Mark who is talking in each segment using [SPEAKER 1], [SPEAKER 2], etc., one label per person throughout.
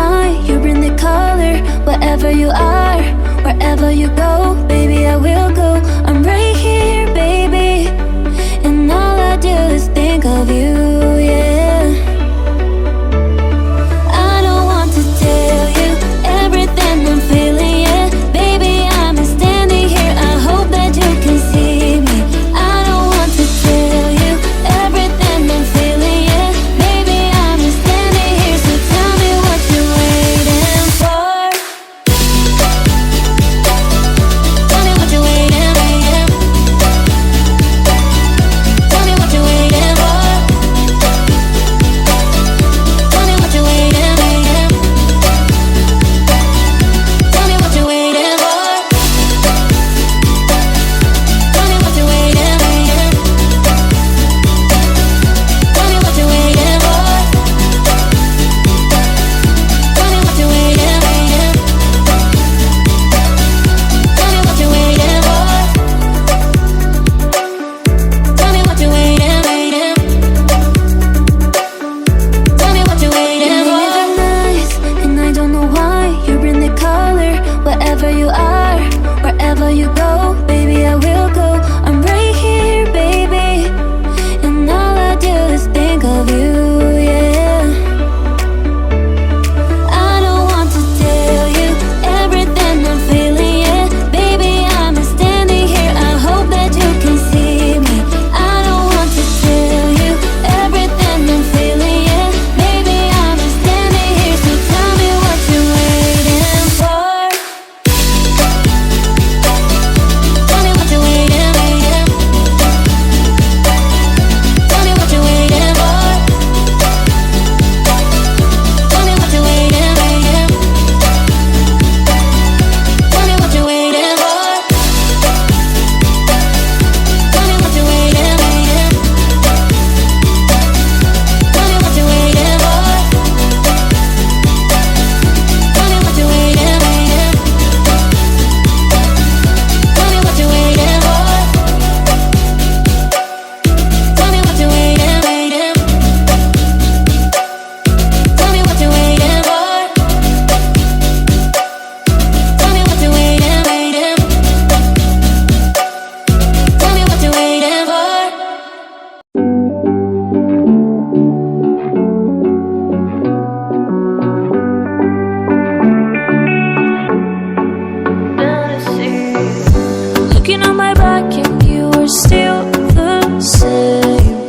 [SPEAKER 1] why you bring the color. Wherever you are, wherever you go, baby, I will go. I'm right here, baby, and all I do is think of you, yeah. I don't want to tell you everything I'm feeling, yeah. Baby, I'm standing here, I hope that you can see me. I don't want to tell you everything I'm feeling, yeah. Baby, I'm standing here, so tell me what you're waiting for. Tell me what you're waiting for. Tell me what you're waiting for. Tell me what you're waiting for. Tell me what you're waiting for. Tell me what you're waiting for. Tell me what you're waiting for. Tell me what you're waiting for. Tell me what you're waiting for. Tell me what you're waiting for. Tell me what you're waiting for. You live nice, and I don't know why you bring the color. Wherever you are, wherever you go, baby, I will go. I'm right here, baby, and all I do is think of you, yeah. I don't want to tell you everything I'm feeling, yeah. Baby, I'm standing here, I hope that you can see me. I don't want to tell you everything I'm feeling, yeah. Baby, I'm standing here, so tell me what you're waiting for. Tell me what you're waiting for. Tell me what you're waiting for. Tell me what you're waiting for. Tell me what you're waiting for. Tell me what you're waiting for. Tell me what you're waiting for. Tell me what you're waiting for. Tell me what you're waiting for. Tell me what you're waiting for. Tell me what you're waiting for. Tell me what you're waiting for. Tell me what you're waiting for. Looking on my back and you are still the same.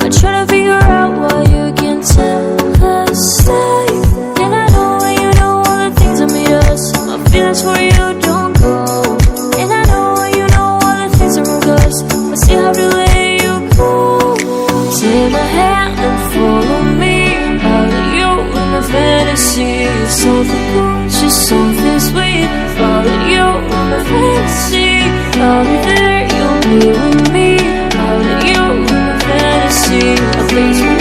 [SPEAKER 1] I try to figure out why you can't tell the same. And I know when you know all the things that made us. My feelings for you don't go. And I know when you know all the things that broke us. I still have to let you go. Take my hand and follow me. Out of you in my fantasy. Something gorgeous, something sweet. Follow you in my fantasy. I'll be there, you'll be with me. Out of you in my fantasy. I place my